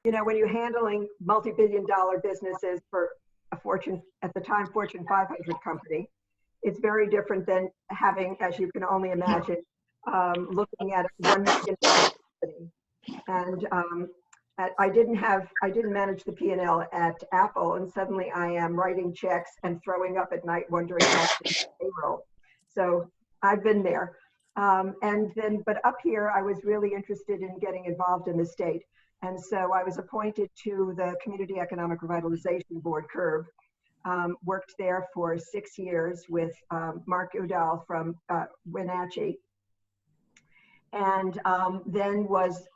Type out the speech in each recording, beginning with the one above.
you know, when you're handling multi-billion-dollar businesses for a Fortune, at the time, Fortune 500 company, it's very different than having, as you can only imagine, looking at a $1 million company. And I didn't manage the P&L at Apple, and suddenly I am writing checks and throwing up at night wondering how to pay payroll. So I've been there. But up here, I was really interested in getting involved in the state. And so I was appointed to the Community Economic Revitalization Board, CURB. Worked there for 6 years with Mark Udall from Wenatchee. And then was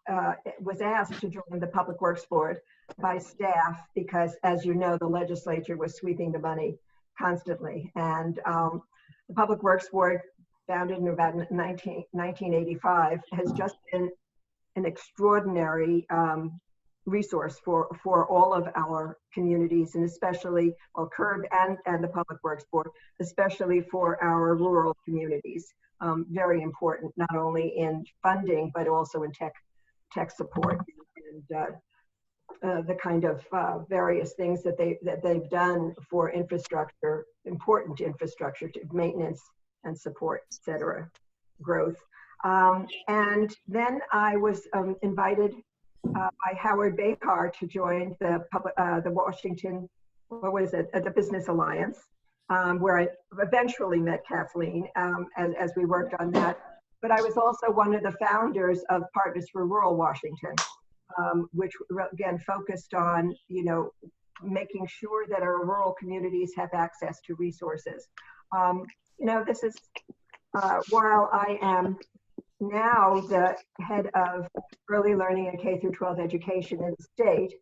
asked to join the Public Works Board by staff because, as you know, the legislature was sweeping the money constantly. And the Public Works Board, founded in about 1985, has just been an extraordinary resource for all of our communities, and especially, well, CURB and the Public Works Board, especially for our rural communities. Very important, not only in funding, but also in tech support and the kind of various things that they've done for infrastructure, important infrastructure, to maintenance and support, et cetera, growth. And then I was invited by Howard Behar to join the Washington, the Business Alliance, where I eventually met Kathleen as we worked on that. But I was also one of the founders of Partners for Rural Washington, which again focused on, you know, making sure that our rural communities have access to resources. You know, this is while I am now the head of early learning and K through 12 education in the state.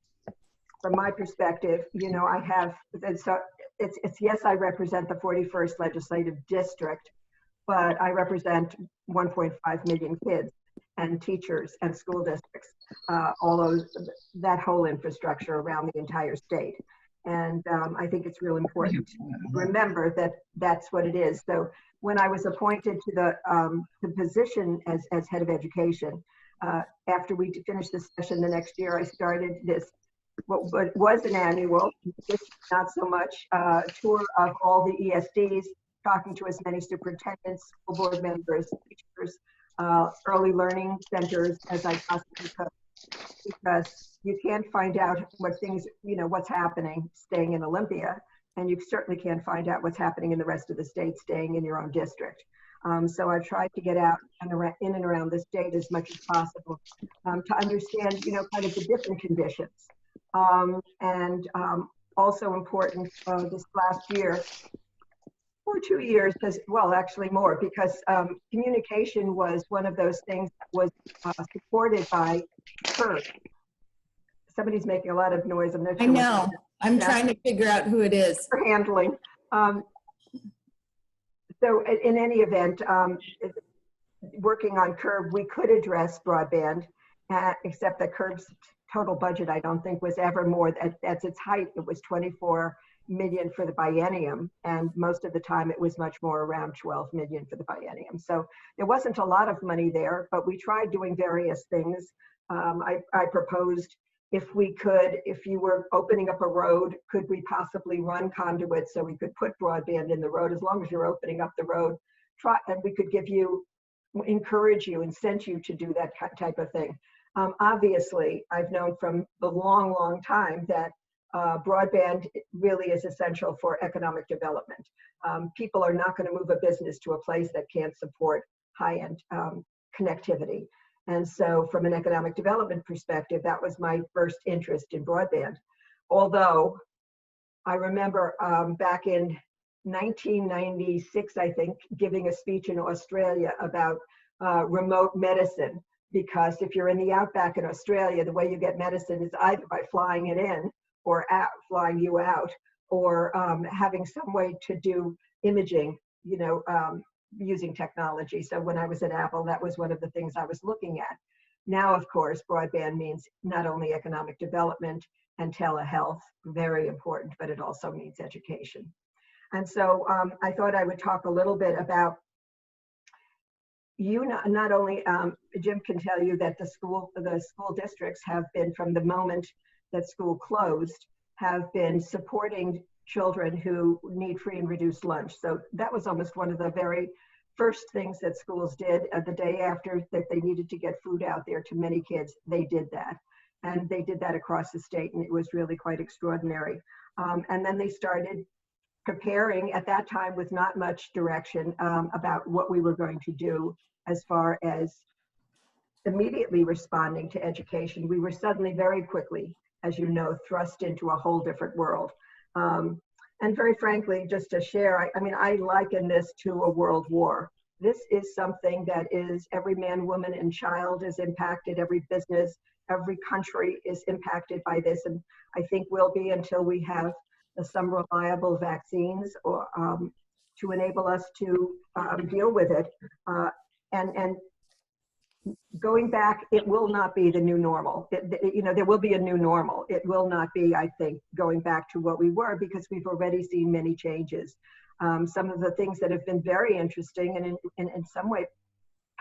From my perspective, you know, I have, so it's yes, I represent the 41st legislative district, but I represent 1.5 million kids and teachers and school districts, all of that whole infrastructure around the entire state. And I think it's real important to remember that that's what it is. So when I was appointed to the position as head of education, after we finished the session the next year, I started this, what was an annual, not so much, tour of all the ESDs, talking to as many superintendents, school board members, teachers, early learning centers as I possibly could, because you can't find out what things, you know, what's happening staying in Olympia, and you certainly can't find out what's happening in the rest of the state staying in your own district. So I've tried to get out and in and around the state as much as possible to understand, you know, kind of the different conditions. Also important this last year, or 2 years, as well, actually more, because communication was one of those things that was supported by CURB. Somebody's making a lot of noise. I'm not sure. I know. I'm trying to figure out who it is. For handling. So in any event, working on CURB, we could address broadband, except that CURB's total budget, I don't think, was ever more, at its height, it was 24 million for the biennium, and most of the time it was much more, around 12 million for the biennium. So there wasn't a lot of money there, but we tried doing various things. I proposed, if we could, if you were opening up a road, could we possibly run conduits so we could put broadband in the road, as long as you're opening up the road, and we could give you, encourage you, incent you to do that type of thing. Obviously, I've known from a long, long time that broadband really is essential for economic development. People are not going to move a business to a place that can't support high-end connectivity. And so from an economic development perspective, that was my first interest in broadband. Although I remember back in 1996, I think, giving a speech in Australia about remote medicine, because if you're in the outback in Australia, the way you get medicine is either by flying it in or flying you out, or having some way to do imaging, you know, using technology. So when I was at Apple, that was one of the things I was looking at. Now, of course, broadband means not only economic development and telehealth, very important, but it also means education. And so I thought I would talk a little bit about not only, Jim can tell you that the school districts have been, from the moment that school closed, have been supporting children who need free and reduced lunch. So that was almost one of the very first things that schools did the day after that they needed to get food out there to many kids. They did that. And they did that across the state, and it was really quite extraordinary. And then they started preparing at that time with not much direction about what we were going to do as far as immediately responding to education. We were suddenly very quickly, as you know, thrust into a whole different world. And very frankly, just to share, I mean, I liken this to a world war. This is something that is every man, woman, and child is impacted, every business, every country is impacted by this. And I think will be until we have some reliable vaccines or to enable us to deal with it. And going back, it will not be the new normal. You know, there will be a new normal. It will not be, I think, going back to what we were, because we've already seen many changes. Some of the things that have been very interesting and in some way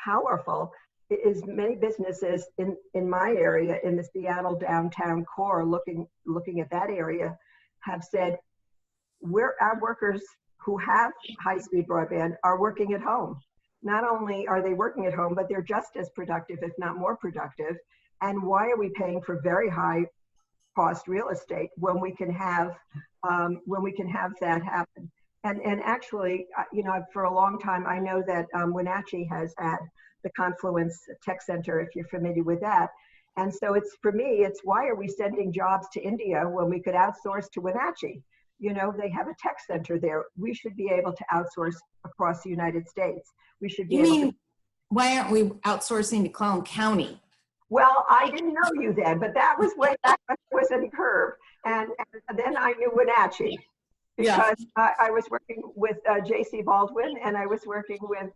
powerful is many businesses in my area, in the Seattle downtown core, looking at that area, have said, our workers who have high-speed broadband are working at home. Not only are they working at home, but they're just as productive, if not more productive. And why are we paying for very high cost real estate when we can have that happen? And actually, you know, for a long time, I know that Wenatchee has had the Confluence Tech Center, if you're familiar with that. And so it's, for me, it's why are we sending jobs to India when we could outsource to Wenatchee? You know, they have a tech center there. We should be able to outsource across the United States. We should be able to. Why aren't we outsourcing to Clallam County? Well, I didn't know you then, but that was way back when I was in Curve. And then I knew Wenatchee because I was working with J.C. Baldwin, and I was working with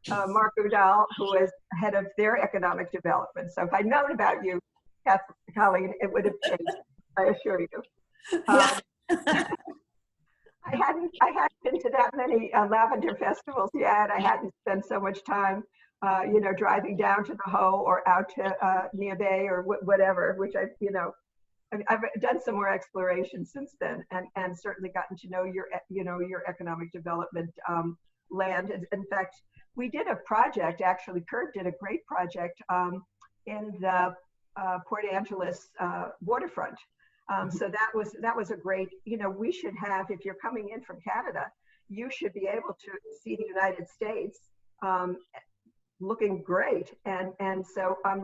Mark Udall, who was head of their economic development. So if I'd known about you, Colleen, it would have changed, I assure you. I hadn't been to that many lavender festivals yet. I hadn't spent so much time, you know, driving down to the Ho or out to Nia Bay or whatever, which I've done some more exploration since then, and certainly gotten to know your economic development land. In fact, we did a project, actually, Curve did a great project in the Port Angeles waterfront. So that was a great, you know, we should have, if you're coming in from Canada, you should be able to see the United States looking great. And so I'm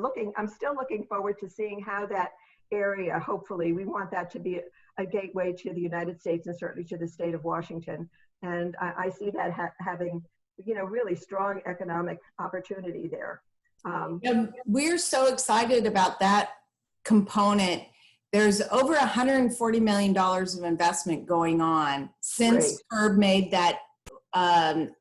still looking forward to seeing how that area, hopefully, we want that to be a gateway to the United States and certainly to the state of Washington. And I see that having, you know, really strong economic opportunity there. And we're so excited about that component. There's over $140 million of investment going on since Curve made that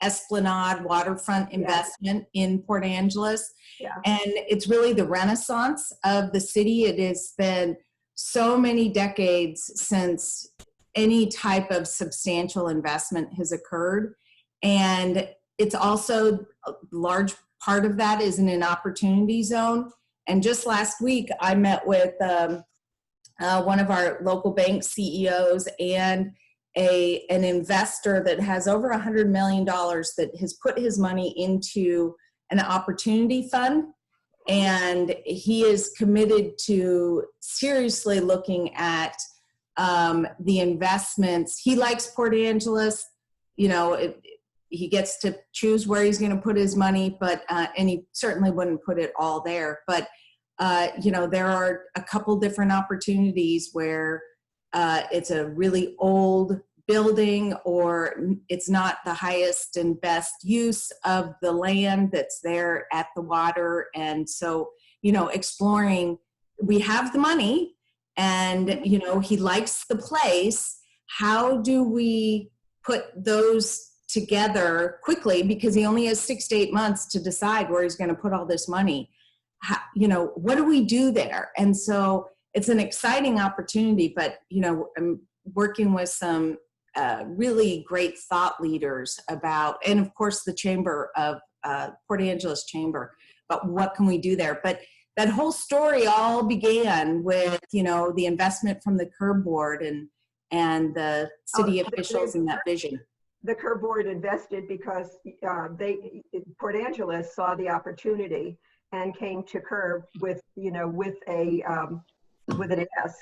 Esplanade waterfront investment in Port Angeles. Yeah. And it's really the renaissance of the city. It has been so many decades since any type of substantial investment has occurred. And it's also a large part of that is in an opportunity zone. And just last week, I met with one of our local bank CEOs and an investor that has over $100 million that has put his money into an opportunity fund. And he is committed to seriously looking at the investments. He likes Port Angeles, you know, he gets to choose where he's going to put his money, but, and he certainly wouldn't put it all there. But, you know, there are a couple different opportunities where it's a really old building or it's not the highest and best use of the land that's there at the water. And so, you know, exploring, we have the money and, you know, he likes the place. How do we put those together quickly, because he only has 6 to 8 months to decide where he's going to put all this money. How, you know, what do we do there? And so it's an exciting opportunity, but, you know, I'm working with some really great thought leaders about, and of course the Chamber of Port Angeles Chamber, about what can we do there. But that whole story all began with, you know, the investment from the Curb Board and the city officials and that vision. The Curb Board invested because Port Angeles saw the opportunity and came to Curb with, you know, with an ask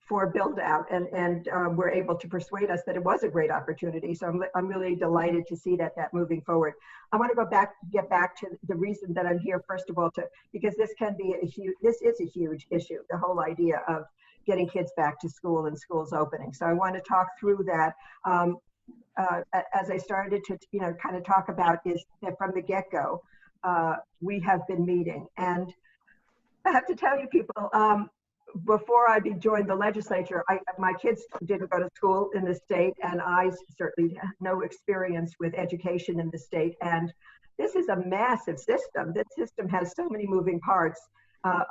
for build out, and were able to persuade us that it was a great opportunity. So I'm really delighted to see that moving forward. I want to get back to the reason that I'm here, first of all, because this is a huge issue, the whole idea of getting kids back to school and schools opening. So I want to talk through that. As I started to, you know, kind of talk about, is that from the get-go, we have been meeting. And I have to tell you people, before I joined the legislature, my kids didn't go to school in the state, and I certainly had no experience with education in the state. And this is a massive system. This system has so many moving parts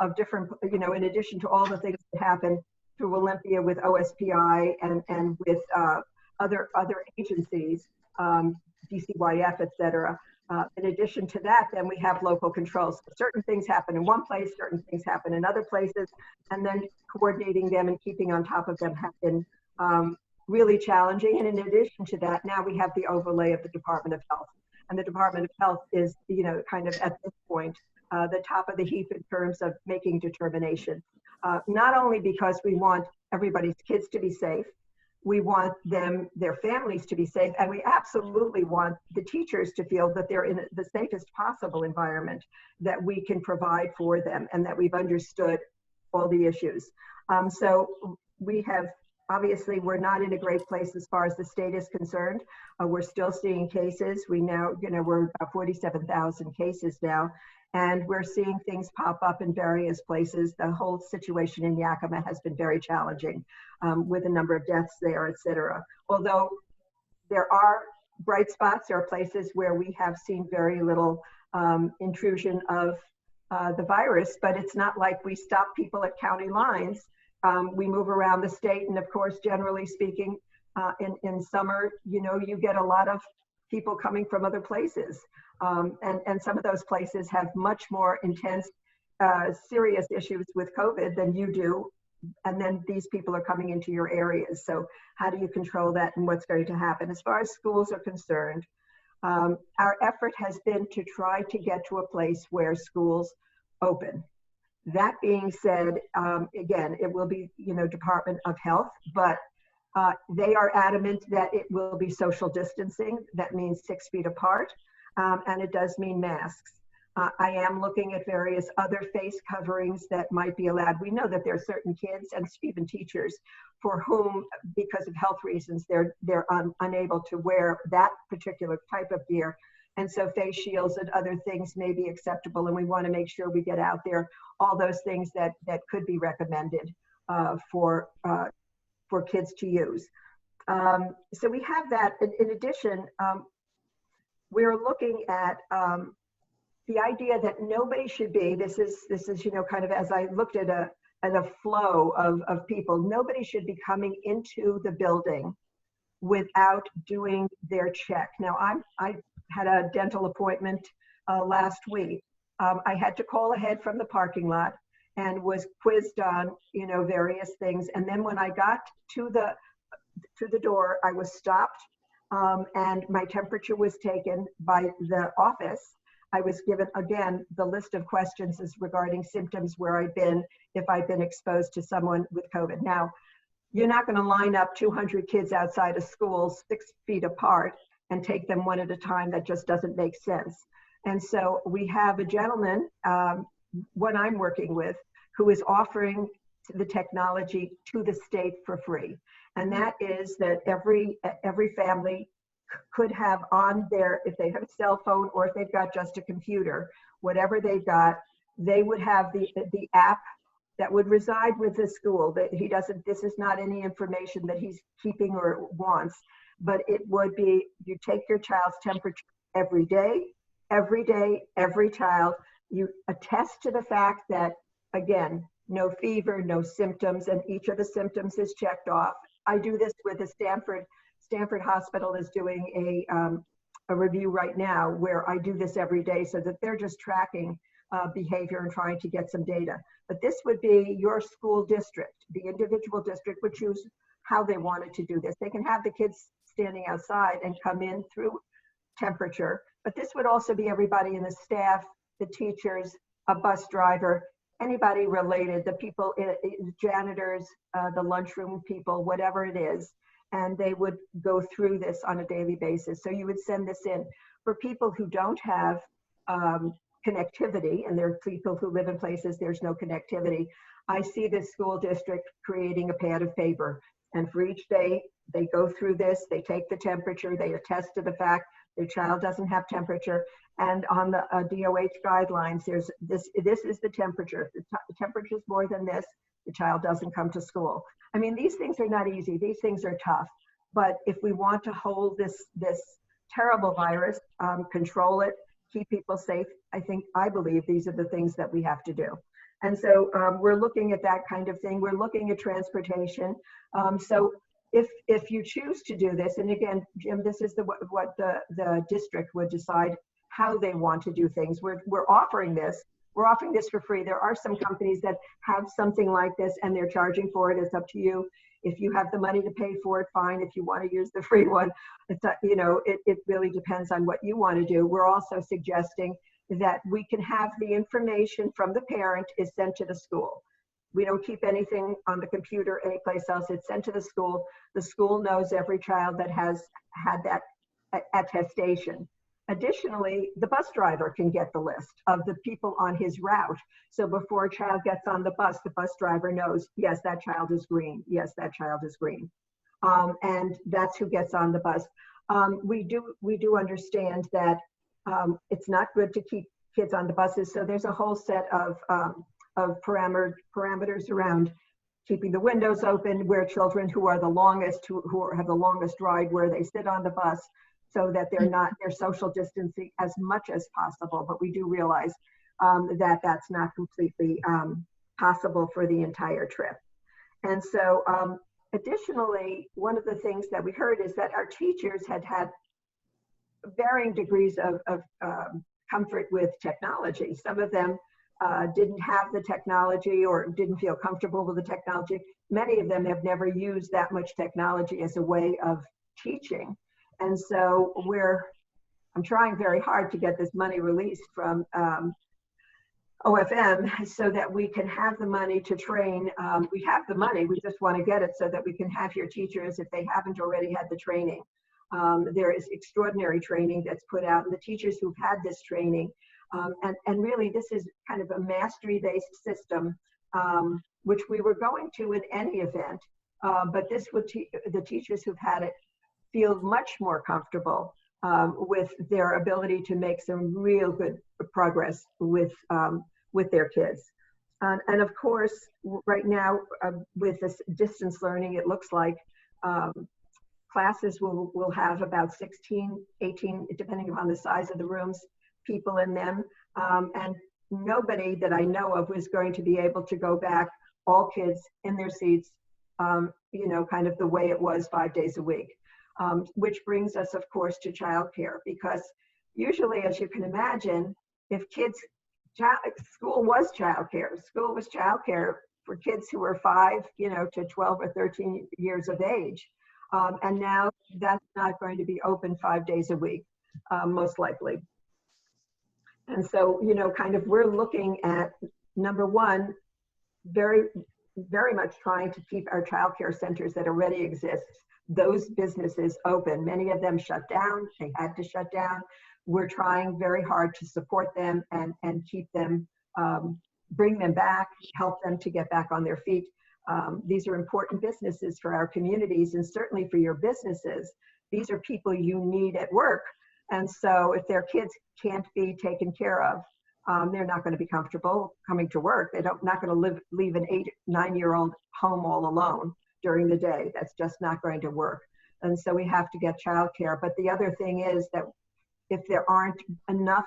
of different, you know, in addition to all the things that happen through Olympia with OSPI and with other agencies, DCYF, et cetera. In addition to that, then we have local controls. Certain things happen in one place, certain things happen in other places, and then coordinating them and keeping on top of them have been really challenging. And in addition to that, now we have the overlay of the Department of Health. And the Department of Health is, you know, kind of at this point, the top of the heap in terms of making determinations. Not only because we want everybody's kids to be safe, we want their families to be safe, and we absolutely want the teachers to feel that they're in the safest possible environment that we can provide for them, and that we've understood all the issues. So we have, obviously, we're not in a great place as far as the state is concerned. We're still seeing cases. We now, you know, we're about 47,000 cases now, and we're seeing things pop up in various places. The whole situation in Yakima has been very challenging, with a number of deaths there, et cetera. Although there are bright spots, there are places where we have seen very little intrusion of the virus, but it's not like we stop people at county lines. We move around the state, and of course, generally speaking, in summer, you know, you get a lot of people coming from other places. And some of those places have much more intense, serious issues with COVID than you do. And then these people are coming into your areas. So how do you control that, and what's going to happen? As far as schools are concerned, our effort has been to try to get to a place where schools open. That being said, again, it will be, you know, Department of Health, but they are adamant that it will be social distancing. That means 6 feet apart. And it does mean masks. I am looking at various other face coverings that might be allowed. We know that there are certain kids and even teachers for whom, because of health reasons, they're unable to wear that particular type of gear. And so face shields and other things may be acceptable, and we want to make sure we get out there all those things that could be recommended for kids to use. So we have that. In addition, we're looking at the idea that nobody should be, this is, you know, kind of as I looked at a flow of people, nobody should be coming into the building without doing their check. Now, I had a dental appointment last week. I had to call ahead from the parking lot and was quizzed on, you know, various things. And then when I got to the door, I was stopped. And my temperature was taken by the office. I was given, again, the list of questions is regarding symptoms, where I've been, if I've been exposed to someone with COVID. Now, you're not going to line up 200 kids outside of school 6 feet apart and take them one at a time. That just doesn't make sense. And so we have a gentleman, one I'm working with, who is offering the technology to the state for free. And that is that every family could have on their, if they have a cell phone or if they've got just a computer, whatever they've got, they would have the app that would reside with the school. That he doesn't, this is not any information that he's keeping or wants, but it would be, you take your child's temperature every day, every child. You attest to the fact that, again, no fever, no symptoms, and each of the symptoms is checked off. I do this with the Stanford Stanford Hospital is doing a review right now where I do this every day so that they're just tracking behavior and trying to get some data. But this would be your school district. The individual district would choose how they wanted to do this. They can have the kids standing outside and come in through temperature, but this would also be everybody in the staff, the teachers, a bus driver, anybody related, the people, janitors, the lunchroom people, whatever it is, and they would go through this on a daily basis. So you would send this in. For people who don't have connectivity, and there are people who live in places there's no connectivity, I see this school district creating a pad of paper. And for each day, they go through this, they take the temperature, they attest to the fact their child doesn't have temperature. And on the DOH guidelines, there's this is the temperature. If the temperature is more than this, the child doesn't come to school. I mean, these things are not easy. These things are tough. But if we want to hold this terrible virus, control it, keep people safe, I believe these are the things that we have to do. And so we're looking at that kind of thing. We're looking at transportation. So if you choose to do this, and again, Jim, this is what the district would decide how they want to do things. We're offering this. We're offering this for free. There are some companies that have something like this and they're charging for it. It's up to you. If you have the money to pay for it, fine. If you want to use the free one, it's it really depends on what you want to do. We're also suggesting that we can have the information from the parent is sent to the school. We don't keep anything on the computer anyplace else. It's sent to the school. The school knows every child that has had that attestation. Additionally, the bus driver can get the list of the people on his route. So before a child gets on the bus driver knows, yes, that child is green. Yes, that child is green. And that's who gets on the bus. We do understand that it's not good to keep kids on the buses. So there's a whole set of parameters around keeping the windows open, where children who are the longest, who have the longest ride, where they sit on the bus, so that they're social distancing as much as possible. But we do realize that that's not completely possible for the entire trip. And so additionally, one of the things that we heard is that our teachers had varying degrees of comfort with technology. Some of them didn't have the technology or didn't feel comfortable with the technology. Many of them have never used that much technology as a way of teaching. And so I'm trying very hard to get this money released from OFM so that we can have the money to train. We have the money, we just want to get it so that we can have your teachers, if they haven't already had the training. There is extraordinary training that's put out, and the teachers who've had this training, and really this is kind of a mastery-based system, which we were going to in any event, but this would the teachers who've had it feel much more comfortable with their ability to make some real good progress with their kids. And of course, right now with this distance learning, it looks like classes will have about 16, 18, depending on the size of the rooms, people in them. And nobody that I know of is going to be able to go back, all kids in their seats, kind of the way it was 5 days a week. Which brings us, of course, to childcare, because usually, as you can imagine, if school was childcare. School was childcare for kids who were 5, to 12 or 13 years of age. And now that's not going to be open 5 days a week, most likely. And so, kind of we're looking at, number one, very, very much trying to keep our childcare centers that already exist, those businesses open. Many of them shut down. They had to shut down. We're trying very hard to support them and keep them, bring them back, help them to get back on their feet. These are important businesses for our communities, and certainly for your businesses. These are people you need at work. And so if their kids can't be taken care of, they're not going to be comfortable coming to work. They're not going to leave an 8, 9-year-old home all alone during the day. That's just not going to work. And so we have to get childcare. But the other thing is that if there aren't enough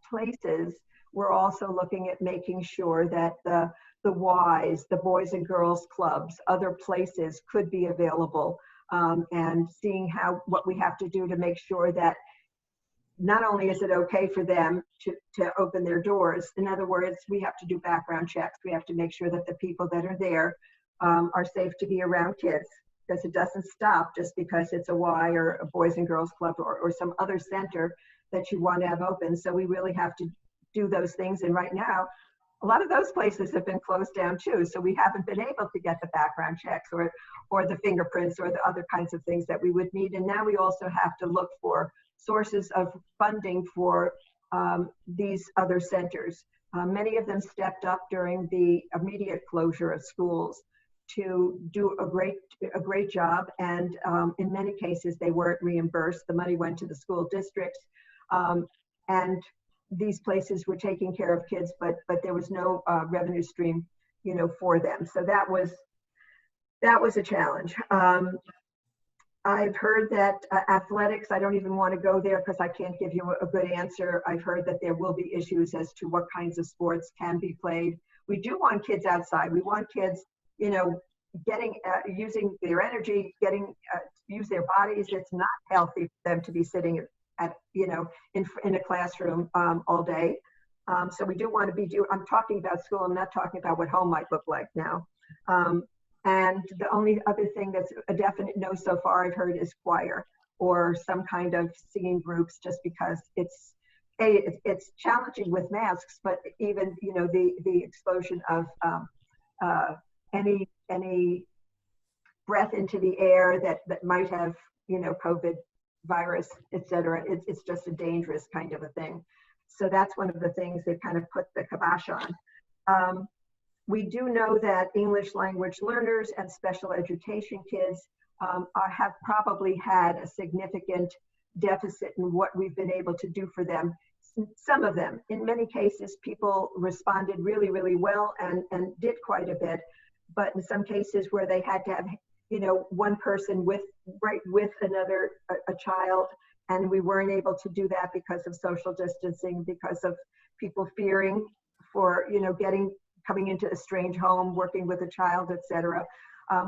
places, we're also looking at making sure that the Ys, the Boys and Girls Clubs, other places could be available and seeing what we have to do to make sure that not only is it okay for them to open their doors, in other words, we have to do background checks. We have to make sure that the people that are there are safe to be around kids, because it doesn't stop just because it's a Y or a Boys and Girls Club or some other center that you want to have open. So we really have to do those things. And right now, a lot of those places have been closed down too. So we haven't been able to get the background checks or the fingerprints or the other kinds of things that we would need. And now we also have to look for sources of funding for these other centers. Many of them stepped up during the immediate closure of schools to do a great job, and in many cases they weren't reimbursed. The money went to the school districts, and these places were taking care of kids, but there was no revenue stream, for them. So that was a challenge. I've heard that athletics, I don't even want to go there because I can't give you a good answer. I've heard that there will be issues as to what kinds of sports can be played. We do want kids outside. We want kids, getting, using their energy, use their bodies. It's not healthy for them to be sitting in a classroom all day. So we do want to I'm talking about school. I'm not talking about what home might look like now. And the only other thing that's a definite no so far I've heard is choir or some kind of singing groups, just because it's challenging with masks, but even, the explosion of any breath into the air that might have, COVID virus, et cetera. It's just a dangerous kind of a thing. So that's one of the things they kind of put the kibosh on. We do know that English language learners and special education kids have probably had a significant deficit in what we've been able to do for them. Some of them, in many cases, people responded really, really well and did quite a bit. But in some cases where they had to have, one person with another, a child, and we weren't able to do that because of social distancing, because of people fearing for, coming into a strange home, working with a child, et cetera.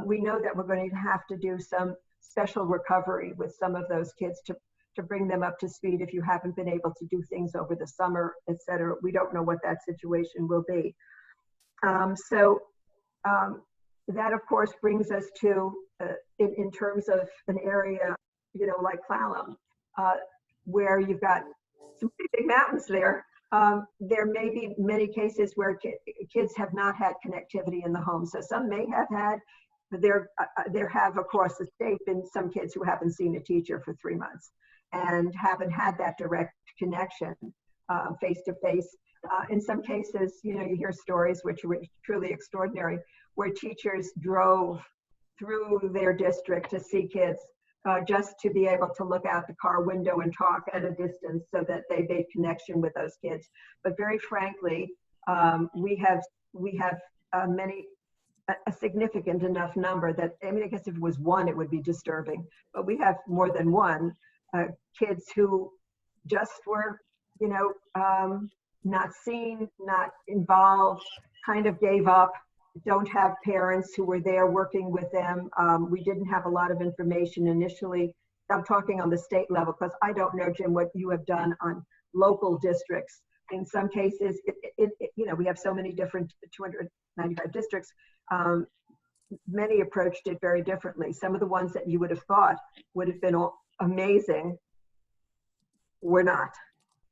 We know that we're going to have to do some special recovery with some of those kids to bring them up to speed if you haven't been able to do things over the summer, et cetera. We don't know what that situation will be. That, of course, brings us to, in terms of an area, like Clallam, where you've got some pretty big mountains there. There may be many cases where kids have not had connectivity in the home. So some may have had, there have across the state been some kids who haven't seen a teacher for 3 months and haven't had that direct connection face to face. In some cases, you hear stories which are truly extraordinary, where teachers drove through their district to see kids just to be able to look out the car window and talk at a distance so that they made connection with those kids. But very frankly, we have a significant enough number that, I guess if it was one, it would be disturbing, but we have more than one kids who just were, not seen, not involved, kind of gave up, don't have parents who were there working with them. We didn't have a lot of information initially. I'm talking on the state level because I don't know, Jim, what you have done on local districts. In some cases, we have so many different 295 districts. Many approached it very differently. Some of the ones that you would have thought would have been amazing were not,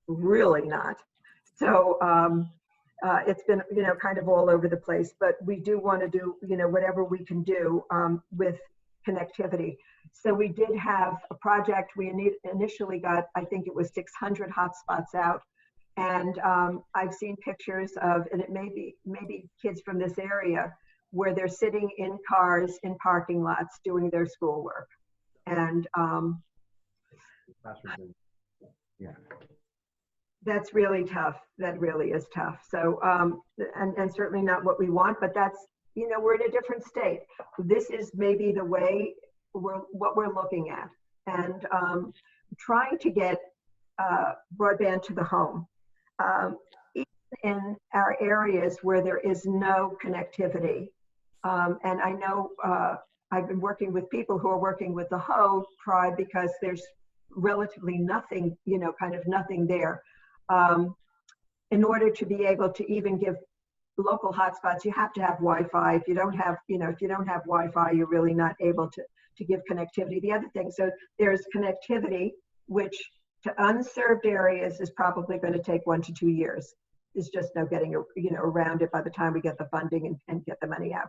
really not. So it's been, kind of all over the place, but we do want to do, whatever we can do with connectivity. So we did have a project. We initially got, I think it was 600 hotspots out. And I've seen pictures of, and it may be kids from this area where they're sitting in cars in parking lots doing their schoolwork. And yeah. That's really tough. That really is tough. So, and certainly not what we want, but that's, we're in a different state. This is maybe the way what we're looking at, and trying to get broadband to the home. Even in our areas where there is no connectivity, and I know I've been working with people who are working with the Ho tribe because there's relatively nothing, kind of nothing there. In order to be able to even give local hotspots, you have to have Wi-Fi. If you don't have, if you don't have Wi-Fi, you're really not able to give connectivity. The other thing, so there's connectivity, which to unserved areas is probably going to take 1 to 2 years. There's just no getting, around it by the time we get the funding and get the money out.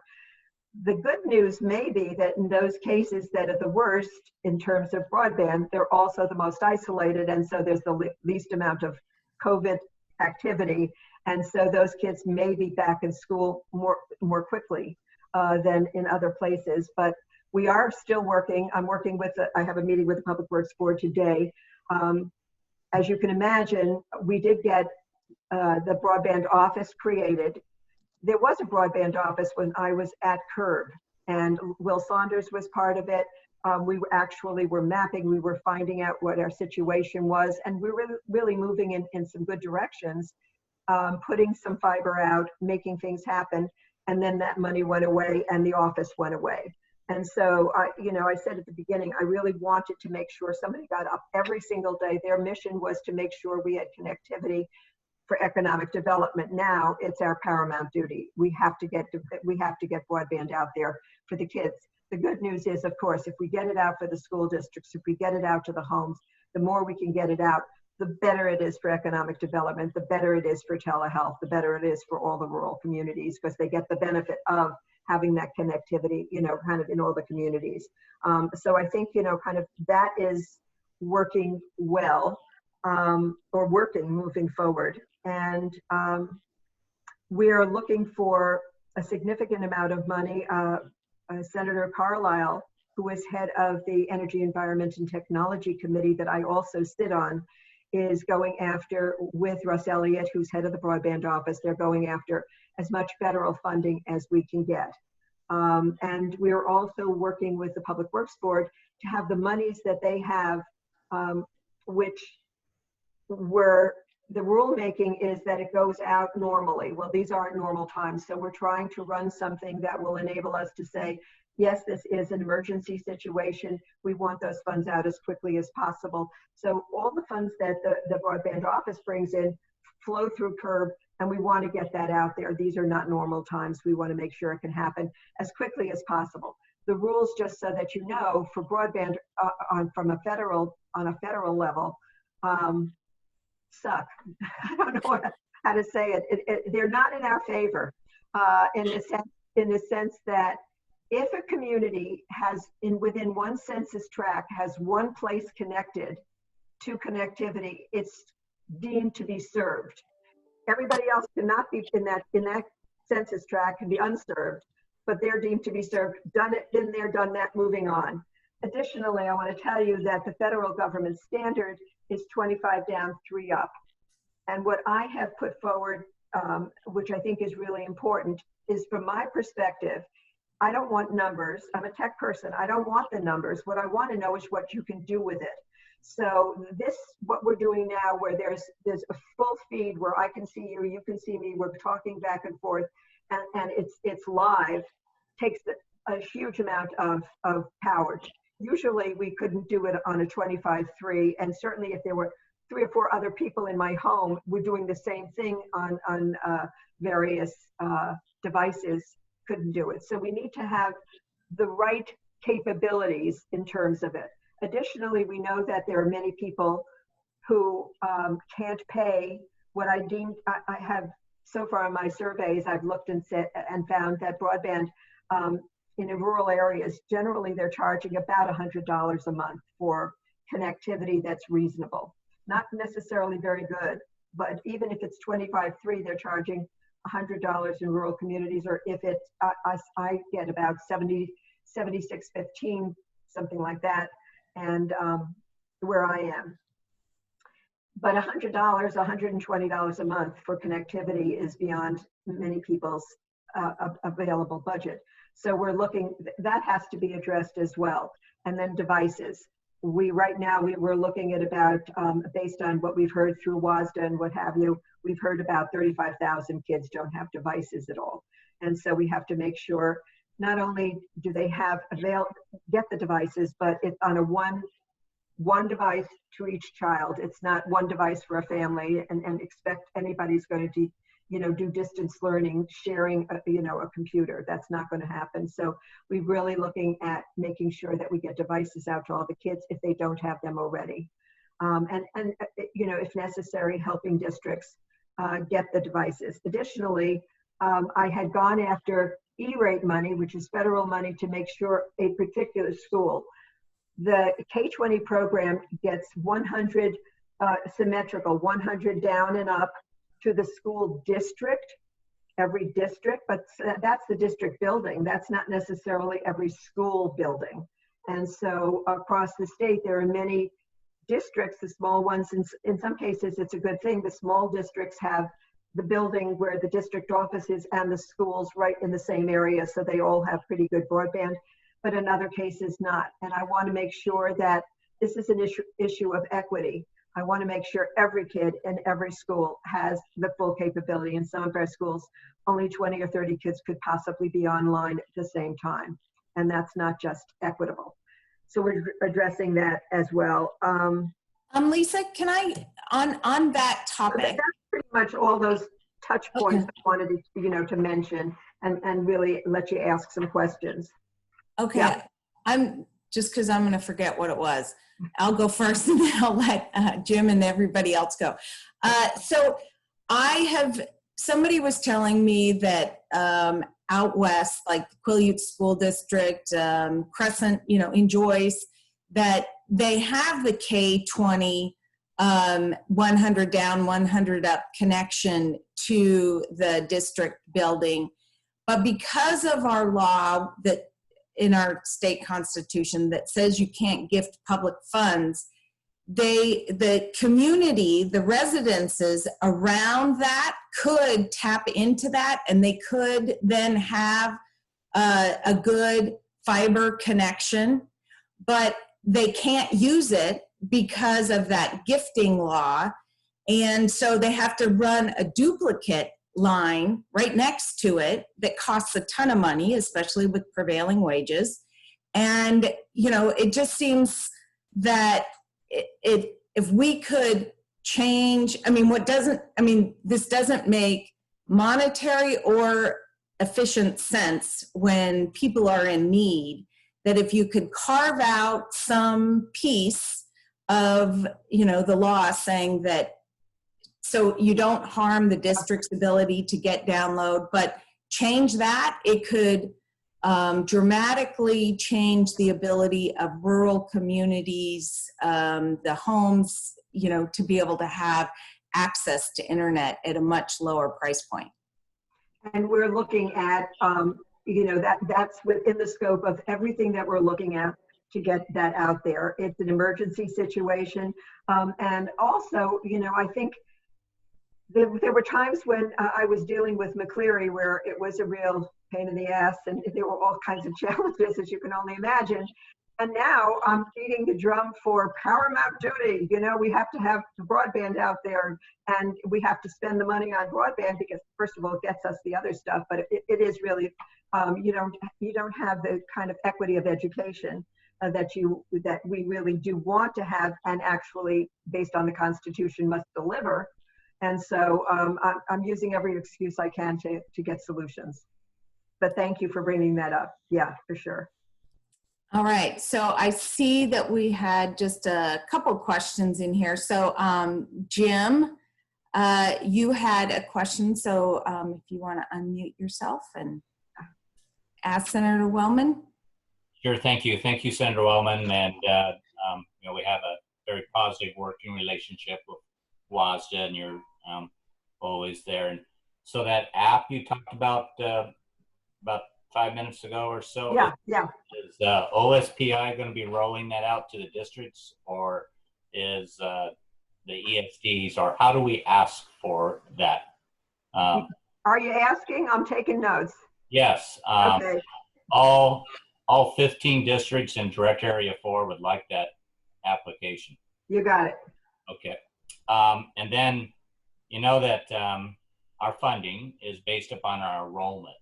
The good news may be that in those cases that are the worst in terms of broadband, they're also the most isolated, and so there's the least amount of COVID activity, and so those kids may be back in school more quickly than in other places. But we are still working. I'm working with, I have a meeting with the Public Works Board today. As you can imagine, we did get the broadband office created. There was a broadband office when I was at CURB, and Will Saunders was part of it. We were mapping, we were finding out what our situation was, and we were really moving in some good directions, putting some fiber out, making things happen, and then that money went away and the office went away. And so, I said at the beginning, I really wanted to make sure somebody got up every single day. Their mission was to make sure we had connectivity for economic development. Now it's our paramount duty. We have to get broadband out there for the kids. The good news is, of course, if we get it out for the school districts, if we get it out to the homes, the more we can get it out, the better it is for economic development, the better it is for telehealth, the better it is for all the rural communities, because they get the benefit of having that connectivity, kind of in all the communities. So I think, kind of that is working well, or moving forward. And we're looking for a significant amount of money. Senator Carlisle, who is head of the Energy, Environment, and Technology Committee that I also sit on, is going after, with Russ Elliott, who's head of the broadband office, they're going after as much federal funding as we can get. And we're also working with the Public Works Board to have the monies that they have, which were, the rulemaking is that it goes out normally. Well, these aren't normal times. So we're trying to run something that will enable us to say, yes, this is an emergency situation. We want those funds out as quickly as possible. So all the funds that the broadband office brings in flow through CURB, and we want to get that out there. These are not normal times. We want to make sure it can happen as quickly as possible. The rules, just so that you know, for broadband on a federal level, suck. I don't know how to say it. They're not in our favor, in the sense that if a community has, within one census tract, has one place connected to connectivity, it's deemed to be served. Everybody else cannot be in that census tract, can be unserved, but they're deemed to be served. Done it, been there, done that, moving on. Additionally, I want to tell you that the federal government standard is 25 down, 3 up. And what I have put forward, which I think is really important, is from my perspective, I don't want numbers. I'm a tech person. I don't want the numbers. What I want to know is what you can do with it. So what we're doing now, where there's a full feed where I can see you, you can see me, we're talking back and forth, and it's live, takes a huge amount of power. Usually we couldn't do it on a 25.3, and certainly if there were 3 or 4 other people in my home, we're doing the same thing on various devices, couldn't do it. So we need to have the right capabilities in terms of it. Additionally, we know that there are many people who can't pay what I have so far in my surveys, I've looked and found that broadband in rural areas, generally they're charging about $100 a month for connectivity that's reasonable. Not necessarily very good, but even if it's 25.3, they're charging $100 in rural communities, or if it's, I get about 76.15, something like that, and where I am. But $100, $120 a month for connectivity is beyond many people's available budget. So we're looking, that has to be addressed as well. And then devices. Right now we're looking at about, based on what we've heard through WASDA and what have you, we've heard about 35,000 kids don't have devices at all. And so we have to make sure not only do they get the devices, but it's on a one device to each child. It's not one device for a family and expect anybody's going to do distance learning, sharing a computer. That's not going to happen. So we're really looking at making sure that we get devices out to all the kids if they don't have them already. And if necessary, helping districts get the devices. Additionally, I had gone after E-rate money, which is federal money, to make sure a particular school, the K-20 program, gets 100 symmetrical, 100 down and up to the school district, every district, but that's the district building. That's not necessarily every school building. And so across the state, there are many districts, the small ones, in some cases, it's a good thing. The small districts have the building where the district office is and the schools right in the same area, so they all have pretty good broadband, but in other cases not. And I want to make sure that this is an issue of equity. I want to make sure every kid in every school has the full capability. In some of our schools, only 20 or 30 kids could possibly be online at the same time, and that's not just equitable. So we're addressing that as well. Lisa, can I, on that topic? That's pretty much all those touch points I wanted to mention and really let you ask some questions. Okay, yeah. I'm just because I'm going to forget what it was. I'll go first and then I'll let Jim and everybody else go. So somebody was telling me that out west, like the Quileute School District, Crescent, in Joyce, that they have the K-20 100 down, 100 up connection to the district building. But because of our law that in our state constitution that says you can't gift public funds, the community, the residences around that could tap into that, and they could then have a good fiber connection, but they can't use it because of that gifting law. And so they have to run a duplicate line right next to it that costs a ton of money, especially with prevailing wages. And, it just seems that if we could change, this doesn't make monetary or efficient sense when people are in need, that if you could carve out some piece of, the law saying that, so you don't harm the district's ability to get download, but change that, it could dramatically change the ability of rural communities, the homes, to be able to have access to internet at a much lower price point. And we're looking at, that's within the scope of everything that we're looking at to get that out there. It's an emergency situation. And also, I think there were times when I was dealing with McCleary where it was a real pain in the ass, and there were all kinds of challenges, as you can only imagine. And now I'm beating the drum for paramount duty. We have to have the broadband out there, and we have to spend the money on broadband because, first of all, it gets us the other stuff, but it is really, you don't have the kind of equity of education that we really do want to have, and actually, based on the Constitution, must deliver. And so I'm using every excuse I can to get solutions. But thank you for bringing that up. Yeah, for sure. All right, so I see that we had just a couple questions in here. So Jim, you had a question. So if you want to unmute yourself and ask Senator Wellman. Sure, thank you. Thank you, Senator Wellman. And we have a very positive working relationship with WASDA, and you're always there. And so that app you talked about 5 minutes ago or so. Yeah. Is OSPI going to be rolling that out to the districts, or is the ESDs, or how do we ask for that? Are you asking? I'm taking notes. Yes. Okay. All 15 districts in Direct Area 4 would like that application. You got it. Okay. And then, that our funding is based upon our enrollment.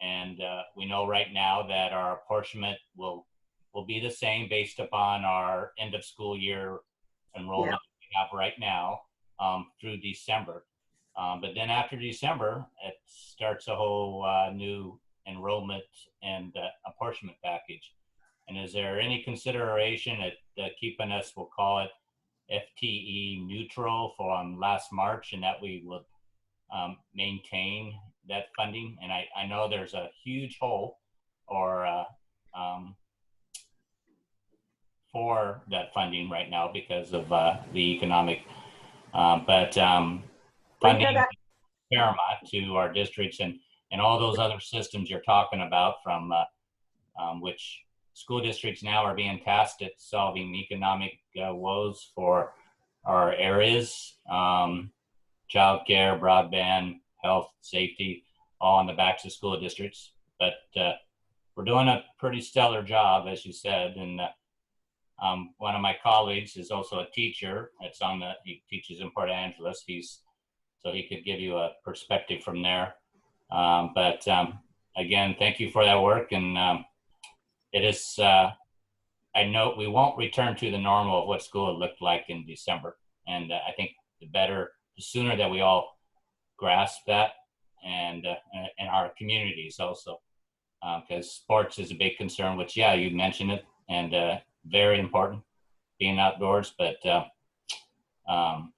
And we know right now that our apportionment will be the same based upon our end of school year enrollment we have right now through December. But then after December, it starts a whole new enrollment and apportionment package. And is there any consideration at keeping us, we'll call it FTE neutral for last March, and that we would maintain that funding? And I know there's a huge hole or for that funding right now because of the economic, but funding is paramount to our districts and all those other systems you're talking about, from which school districts now are being tasked at solving economic woes for our areas, child care, broadband, health, safety, all on the backs of school districts. But we're doing a pretty stellar job, as you said. And one of my colleagues is also a teacher. He teaches in Port Angeles. So he could give you a perspective from there. But again, thank you for that work. And it is, I know we won't return to the normal of what school looked like in December. And I think the sooner that we all grasp that, and our communities also, because sports is a big concern, which, yeah, you mentioned it, and very important, being outdoors. But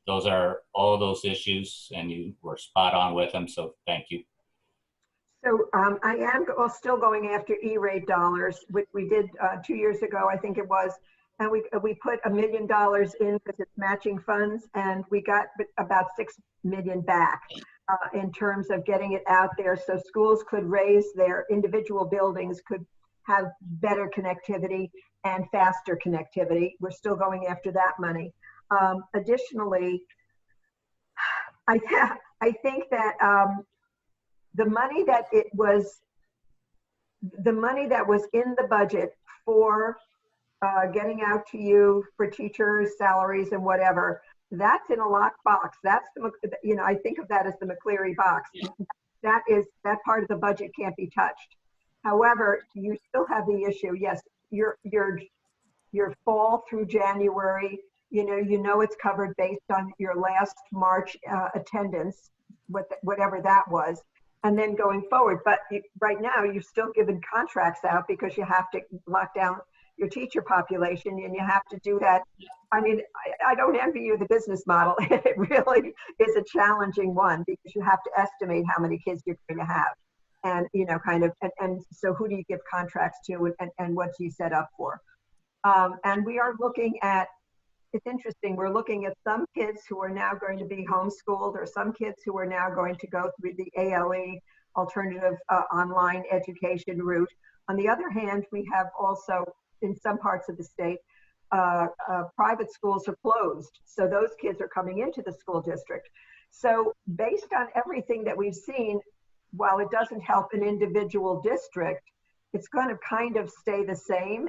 those are all those issues, and you were spot on with them. So thank you. So I am still going after E-rate dollars, which we did 2 years ago, I think it was. And we put $1 million in because it's matching funds, and we got about $6 million back in terms of getting it out there so schools could raise their individual buildings, could have better connectivity and faster connectivity. We're still going after that money. Additionally, I think that the money that was in the budget for getting out to you for teachers' salaries and whatever, that's in a locked box. That's I think of that as the McCleary box. That part of the budget can't be touched. However, you still have the issue. Yes, your fall through January, it's covered based on your last March attendance, whatever that was, and then going forward. But right now, you've still given contracts out because you have to lock down your teacher population, and you have to do that. I mean, I don't envy you the business model. It really is a challenging one because you have to estimate how many kids you're going to have, and and so who do you give contracts to, and what do you set up for? And we are looking at, it's interesting, we're looking at some kids who are now going to be homeschooled, or some kids who are now going to go through the ALE, alternative online education route. On the other hand, we have also, in some parts of the state, private schools are closed. So those kids are coming into the school district. So based on everything that we've seen, while it doesn't help an individual district, it's going to kind of stay the same.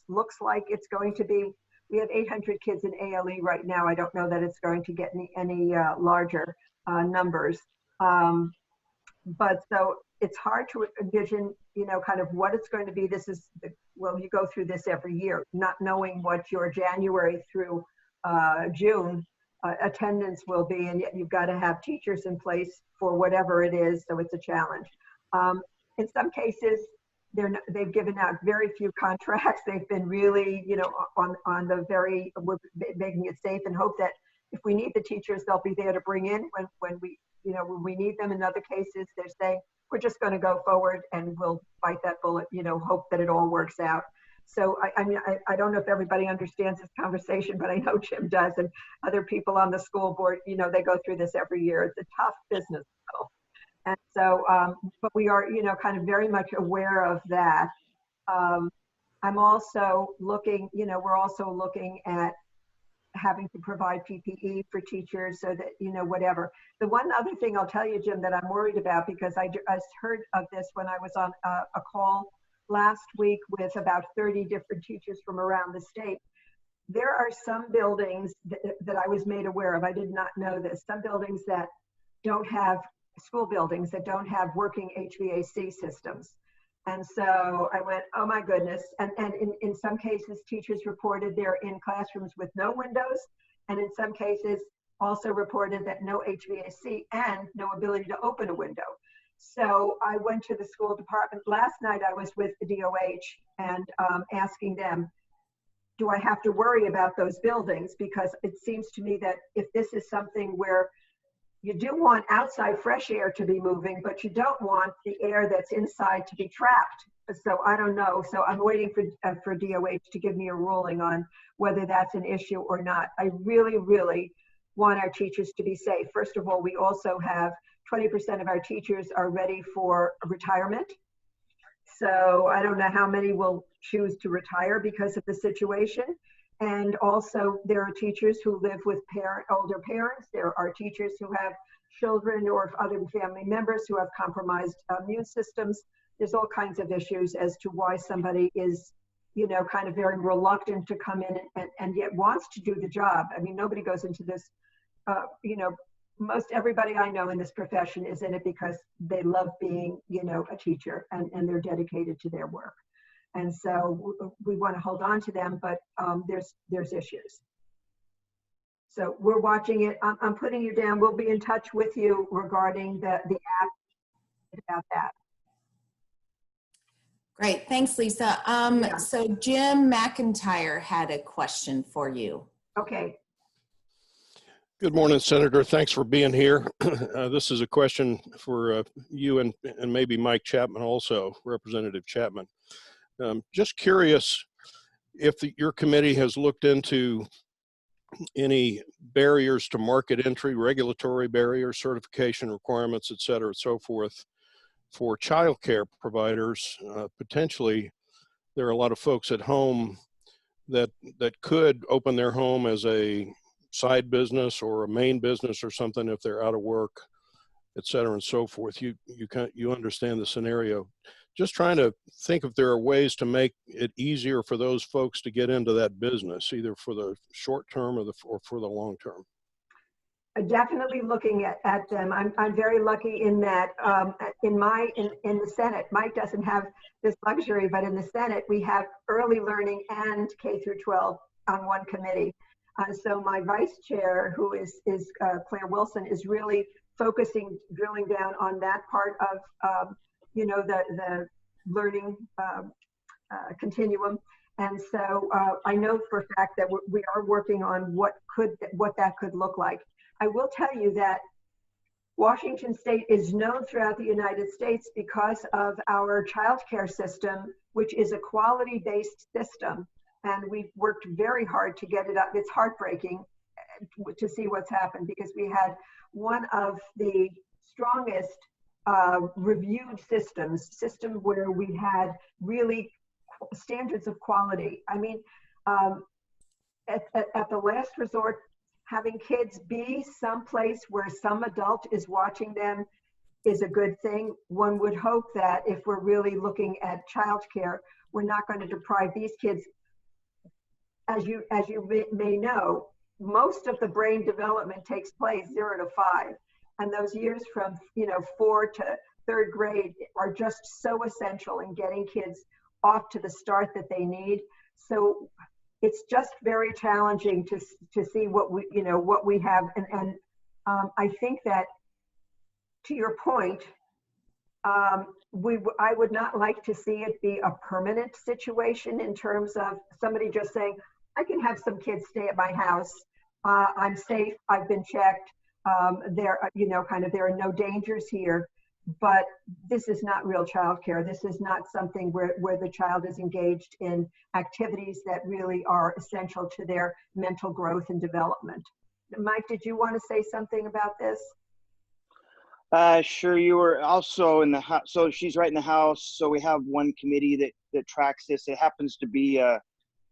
Looks like it's going to be, we have 800 kids in ALE right now. I don't know that it's going to get any larger numbers. But so it's hard to envision, kind of what it's going to be. You go through this every year, not knowing what your January through June attendance will be, and yet you've got to have teachers in place for whatever it is, so it's a challenge. In some cases, they've given out very few contracts. They've been really, on the very, we're making it safe and hope that if we need the teachers, they'll be there to bring in when we need them. In other cases, they're saying, we're just going to go forward and we'll bite that bullet, hope that it all works out. So I don't know if everybody understands this conversation, but I know Jim does, and other people on the school board, they go through this every year. It's a tough business model. And so, but we are, kind of very much aware of that. I'm also looking, we're also looking at having to provide PPE for teachers so that, whatever. The one other thing I'll tell you, Jim, that I'm worried about, because I heard of this when I was on a call last week with about 30 different teachers from around the state. There are some buildings that I was made aware of. I did not know this. Some buildings that don't have school buildings that don't have working HVAC systems. And so I went, oh my goodness. And in some cases, teachers reported they're in classrooms with no windows. And in some cases, also reported that no HVAC and no ability to open a window. So I went to the school department. Last night I was with the DOH and asking them, do I have to worry about those buildings? Because it seems to me that if this is something where you do want outside fresh air to be moving, but you don't want the air that's inside to be trapped. So I don't know. So I'm waiting for DOH to give me a ruling on whether that's an issue or not. I really, really want our teachers to be safe. First of all, we also have 20% of our teachers are ready for retirement. So I don't know how many will choose to retire because of the situation. And also there are teachers who live with older parents. There are teachers who have children or other family members who have compromised immune systems. There's all kinds of issues as to why somebody is, you know, kind of very reluctant to come in and yet wants to do the job. I mean, nobody goes into this, you know, most everybody I know in this profession is in it because they love being, you know, a teacher and they're dedicated to their work. And so we want to hold on to them, but there's issues. So we're watching it. I'm putting you down. We'll be in touch with you regarding the app about that. Great, thanks, Lisa. Yeah. So Jim McIntyre had a question for you. Okay. Good morning, Senator. Thanks for being here. This is a question for you and maybe Mike Chapman also, Representative Chapman. Just curious if your committee has looked into any barriers to market entry, regulatory barriers, certification requirements, et cetera, and so forth, for childcare providers. Potentially, there are a lot of folks at home that could open their home as a side business or a main business or something if they're out of work, et cetera, and so forth. You understand the scenario. Just trying to think if there are ways to make it easier for those folks to get into that business, either for the short term or for the long term. Definitely looking at them. I'm very lucky in that in the Senate, Mike doesn't have this luxury, but in the Senate we have early learning and K through 12 on one committee. So my vice chair, who is Claire Wilson, is really focusing, drilling down on that part of you know, the learning continuum. And so I know for a fact that we are working on what that could look like. I will tell you that Washington State is known throughout the United States because of our child care system, which is a quality-based system. And we've worked very hard to get it up. It's heartbreaking to see what's happened because we had one of the strongest reviewed system where we had really standards of quality. I mean, at the last resort, having kids be someplace where some adult is watching them is a good thing. One would hope that if we're really looking at childcare, we're not going to deprive these kids. As you may know, most of the brain development takes place 0 to 5. And those years from 4 to 3rd grade are just so essential in getting kids off to the start that they need. So it's just very challenging to see what we have. And I think that, to your point, I would not like to see it be a permanent situation in terms of somebody just saying, I can have some kids stay at my house. I'm safe. I've been checked. There are no dangers here, but this is not real childcare. This is not something where the child is engaged in activities that really are essential to their mental growth and development. Mike, did you want to say something about this? Sure. You were also in the house. So she's right in the House. So we have one committee that tracks this. It happens to be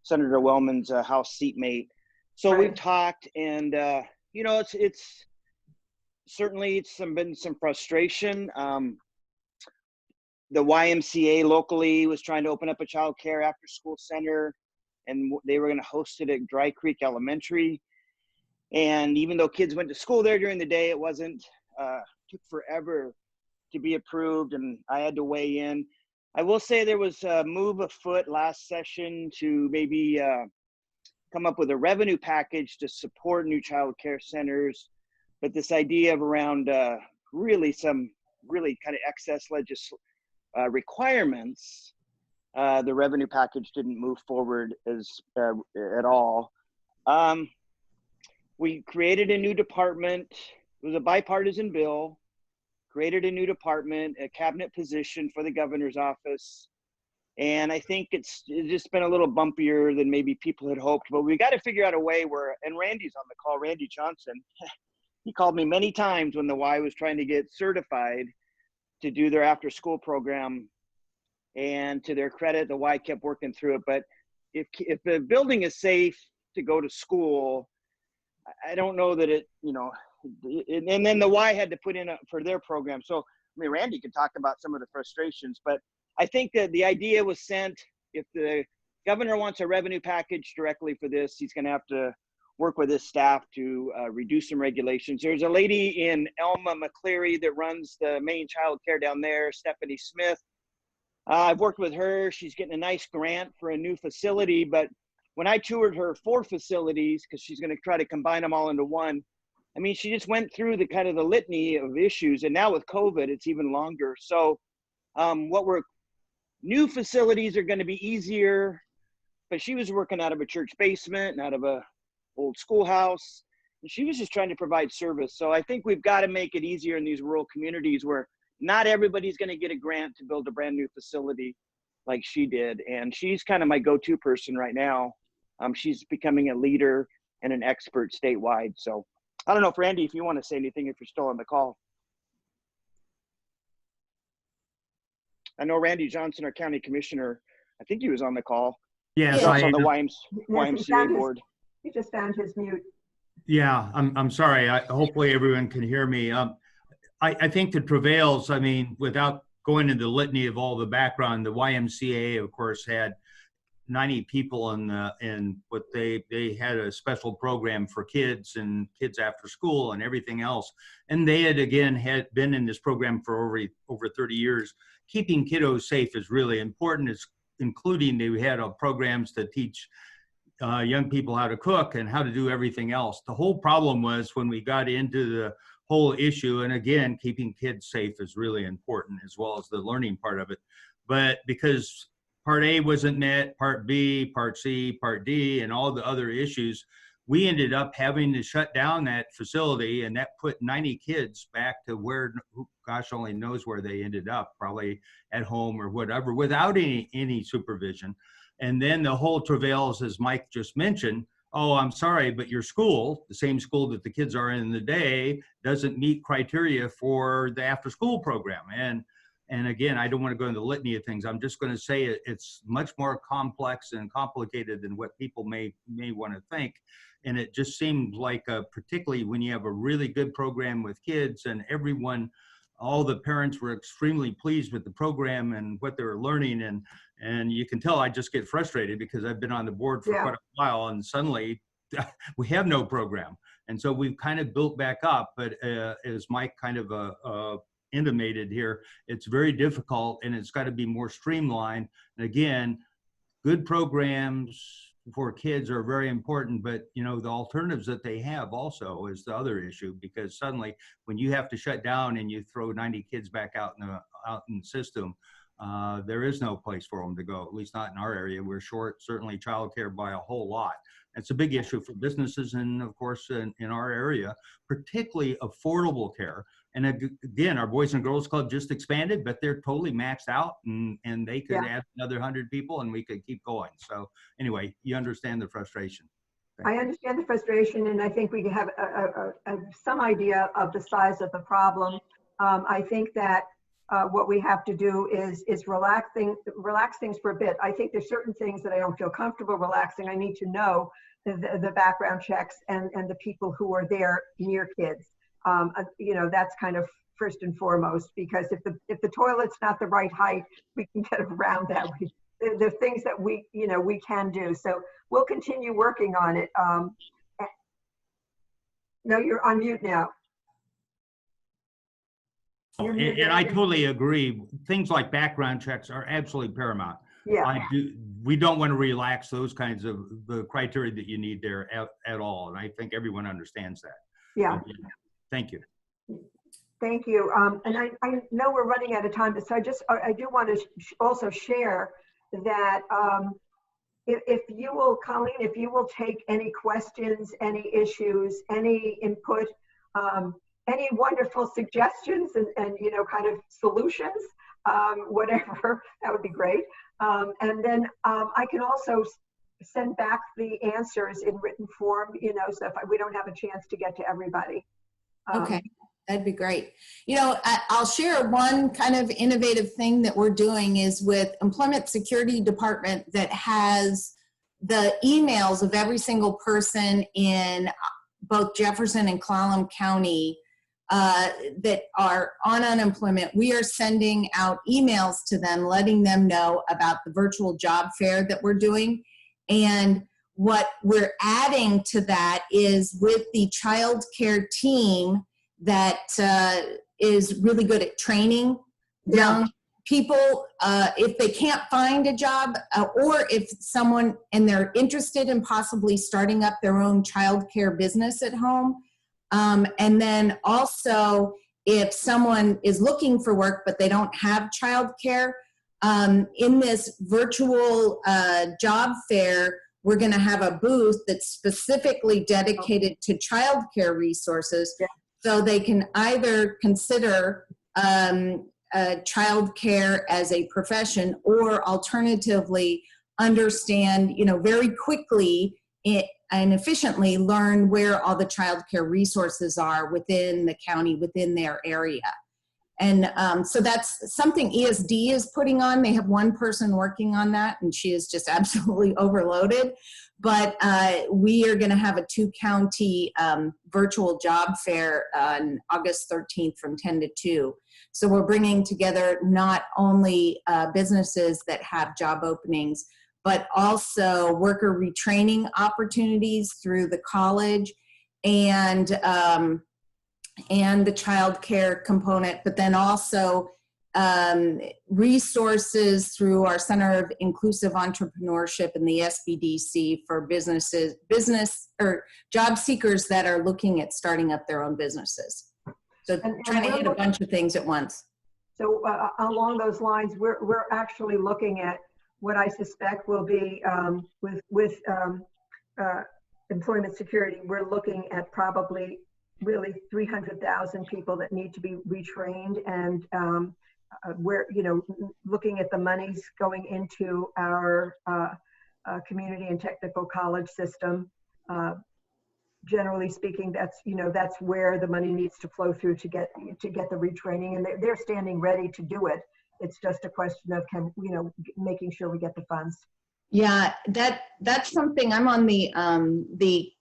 Senator Wellman's House seatmate. So Right. We've talked, and it's certainly been some frustration. The YMCA locally was trying to open up a child care after school center, and they were going to host it at Dry Creek Elementary. And even though kids went to school there during the day, it wasn't took forever to be approved, and I had to weigh in. I will say there was a move afoot last session to maybe come up with a revenue package to support new child care centers. But this idea of around really some really kind of excess requirements, the revenue package didn't move forward at all. We created a new department. It was a bipartisan bill. Created a new department, a cabinet position for the governor's office. And I think it's just been a little bumpier than maybe people had hoped, but we got to figure out a way where, and Randy's on the call, Randy Johnson, he called me many times when the Y was trying to get certified to do their after school program. And to their credit, the Y kept working through it. But if the building is safe to go to school, I don't know that it, you know, and then the Y had to put in for their program. So, I mean, Randy could talk about some of the frustrations, but I think that the idea was sent. If the governor wants a revenue package directly for this, he's going to have to work with his staff to reduce some regulations. There's a lady in Elma McCleary that runs the main child care down there, Stephanie Smith. I've worked with her. She's getting a nice grant for a new facility, but when I toured her 4 facilities, because she's going to try to combine them all into one, I mean, she just went through the kind of the litany of issues, and now with COVID, it's even longer. So new facilities are going to be easier, but she was working out of a church basement and out of a old schoolhouse, and she was just trying to provide service. So I think we've got to make it easier in these rural communities where not everybody's going to get a grant to build a brand new facility like she did. And she's kind of my go-to person right now. She's becoming a leader and an expert statewide. So I don't know if Randy, if you want to say anything, if you're still on the call. I know Randy Johnson, our county commissioner, I think he was on the call. Yes, He's also on the Yes, YMCA board. He just found his mute. yeah, I'm sorry. Hopefully everyone can hear me. I think that prevails, I mean, without going into the litany of all the background, the YMCA, of course, had 90 people in what they had a special program for kids and kids after school and everything else. And they had been in this program for over 30 years. Keeping kiddos safe is really important. It's including they had programs to teach young people how to cook and how to do everything else. The whole problem was when we got into the whole issue, and again, keeping kids safe is really important as well as the learning part of it. But because Part A wasn't met, Part B, Part C, Part D, and all the other issues, we ended up having to shut down that facility, and that put 90 kids back to where, gosh only knows where they ended up, probably at home or whatever, without any supervision. And then the whole travails, as Mike just mentioned, oh, I'm sorry, but your school, the same school that the kids are in the day, doesn't meet criteria for the after-school program. And again, I don't want to go into the litany of things. I'm just going to say it's much more complex and complicated than what people may want to think. And it just seemed like, particularly when you have a really good program with kids and everyone, all the parents were extremely pleased with the program and what they were learning. And you can tell I just get frustrated because I've been on the board for quite a while, and suddenly we have no program. And so we've kind of built back up, but as Mike kind of intimated here, it's very difficult and it's got to be more streamlined. And again, good programs for kids are very important, but you know, the alternatives that they have also is the other issue, because suddenly when you have to shut down and you throw 90 kids back out in the system, there is no place for them to go, at least not in our area. We're short, certainly childcare by a whole lot. It's a big issue for businesses and of course in our area, particularly affordable care. And again, our Boys and Girls Club just expanded, but they're totally maxed out, and they could add another 100 people and we could keep going. So anyway, you understand the frustration. I understand the frustration, and I think we have some idea of the size of the problem. I think that what we have to do is relax things for a bit. I think there's certain things that I don't feel comfortable relaxing. I need to know the background checks and the people who are there near kids. You know, that's kind of first and foremost, because if the toilet's not the right height, we can get around that. The things that we can do. So we'll continue working on it. No, you're on mute now. And I totally agree. Things like background checks are absolutely paramount. Yeah. We don't want to relax those kinds of the criteria that you need there at all. And I think everyone understands that. Yeah. Thank you. Thank you. And I know we're running out of time, so I do want to also share that if you will, Colleen, if you will take any questions, any issues, any input, any wonderful suggestions and kind of solutions, whatever, that would be great. And then I can also send back the answers in written form, so if we don't have a chance to get to everybody. Okay, that'd be great. I'll share one kind of innovative thing that we're doing is with Employment Security Department that has the emails of every single person in both Jefferson and Clallam County that are on unemployment. We are sending out emails to them, letting them know about the virtual job fair that we're doing. And what we're adding to that is with the child care team that is really good at training young people if they can't find a job or if someone and they're interested in possibly starting up their own child care business at home. And then also if someone is looking for work but they don't have child care, in this virtual job fair, we're going to have a booth that's specifically dedicated to child care resources. So they can either consider child care as a profession or alternatively understand, very quickly and efficiently learn where all the child care resources are within the county, within their area. And so that's something ESD is putting on. They have one person working on that, and she is just absolutely overloaded. But we are going to have a 2-county virtual job fair on August 13th from 10 to 2. So we're bringing together not only businesses that have job openings, but also worker retraining opportunities through the college and the child care component, but then also resources through our Center of Inclusive Entrepreneurship and the SBDC for business or job seekers that are looking at starting up their own businesses. So trying to hit a bunch of things at once. So along those lines, we're actually looking at what I suspect will be with employment security. We're looking at probably really 300,000 people that need to be retrained, and we're looking at the monies going into our community and technical college system. Generally speaking, that's where the money needs to flow through to get the retraining, and they're standing ready to do it. It's just a question of making sure we get the funds. Yeah, that's something. I'm on the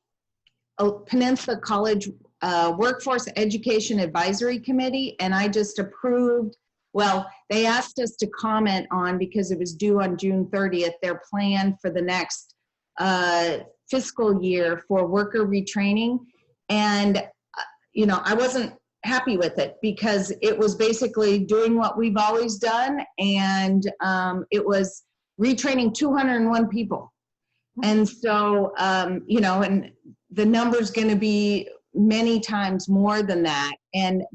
Peninsula College Workforce Education Advisory Committee, and I just approved, well, they asked us to comment on, because it was due on June 30th, their plan for the next fiscal year for worker retraining. And, I wasn't happy with it because it was basically doing what we've always done. And it was retraining 201 people. And so, and the number's going to be many times more than that.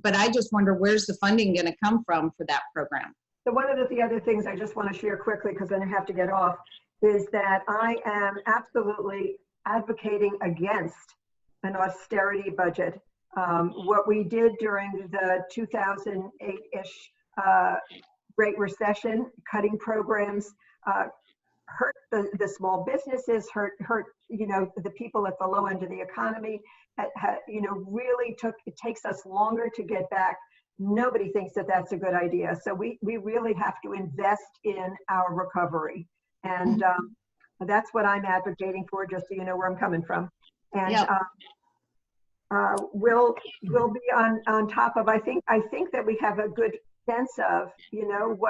But I just wonder, where's the funding going to come from for that program? So one of the other things I just want to share quickly, because then I have to get off, is that I am absolutely advocating against an austerity budget. What we did during the 2008-ish Great Recession, cutting programs, hurt the small businesses, hurt the people at the low end of the economy. Really it takes us longer to get back. Nobody thinks that that's a good idea. So we really have to invest in our recovery, and that's what I'm advocating for. Just so you know where I'm coming from, and yep. We'll be on top of. I think that we have a good sense of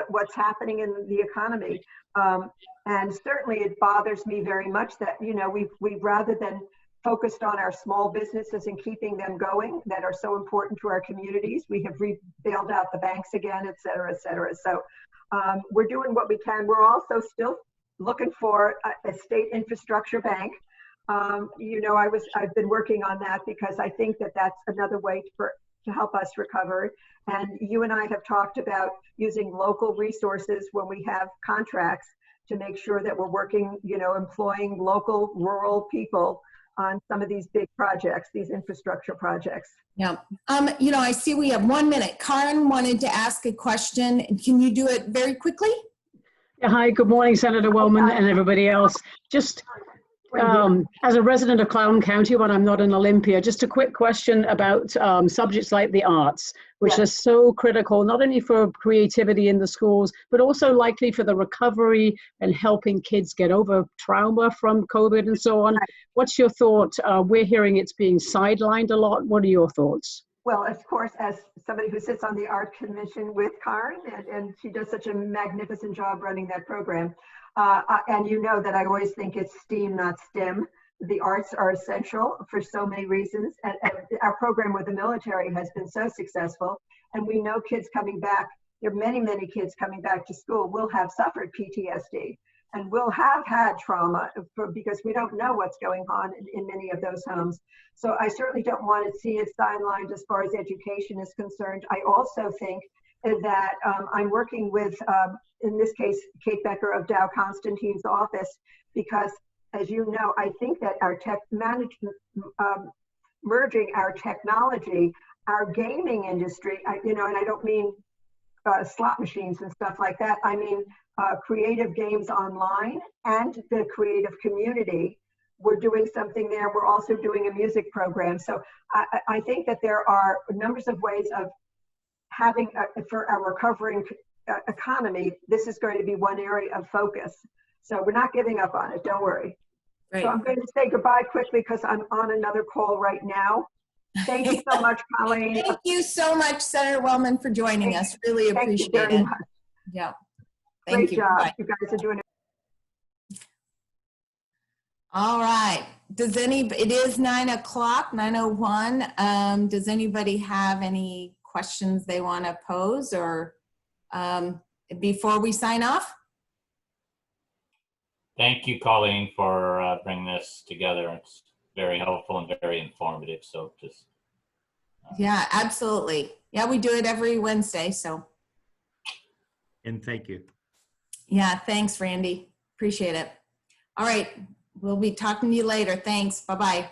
what's happening in the economy. And certainly it bothers me very much that, we've rather than focused on our small businesses and keeping them going that are so important to our communities. We have bailed out the banks again, et cetera, et cetera. So we're doing what we can. We're also still looking for a state infrastructure bank. You know, I've been working on that because I think that that's another way to help us recover. And you and I have talked about using local resources when we have contracts to make sure that we're working, you know, employing local rural people on some of these big projects, these infrastructure projects. Yeah. You know, I see we have 1 minute. Karen wanted to ask a question. Can you do it very quickly? Yeah, hi, good morning, Senator Wellman and everybody else. Just as a resident of Clallam County, when I'm not in Olympia, just a quick question about subjects like the arts, which are so critical, not only for creativity in the schools, but also likely for the recovery and helping kids get over trauma from COVID and so on. What's your thought? We're hearing it's being sidelined a lot. What are your thoughts? Well, of course, as somebody who sits on the art commission with Karen, and she does such a magnificent job running that program. And you know that I always think it's STEAM, not STEM. The arts are essential for so many reasons. And our program with the military has been so successful. And we know kids coming back, there are many, many kids coming back to school will have suffered PTSD and will have had trauma because we don't know what's going on in many of those homes. So I certainly don't want to see it sidelined as far as education is concerned. I also think that I'm working with, in this case, Kate Becker of Dow Constantine's office, because as you know, I think that our tech management, merging our technology, our gaming industry, you know, and I don't mean slot machines and stuff like that. I mean, creative games online and the creative community. We're doing something there. We're also doing a music program. So I think that there are numbers of ways of having, for our recovering economy, this is going to be one area of focus. So we're not giving up on it. Don't worry. Great. So I'm going to say goodbye quickly because I'm on another call right now. Thank you so much, Colleen. Thank you so much, Senator Wellman, for joining us. Really appreciate it. Much. Yeah. Thank you. Great job. Bye. You guys are doing it. All right. It is 9 o'clock, 9:01. Does anybody have any questions they want to pose or before we sign off? Thank you, Colleen, for bringing this together. It's very helpful and very informative. So just. Yeah, absolutely. Yeah, we do it every Wednesday. So. And thank you. Yeah, thanks, Randy. Appreciate it. All right. We'll be talking to you later. Thanks. Bye-bye.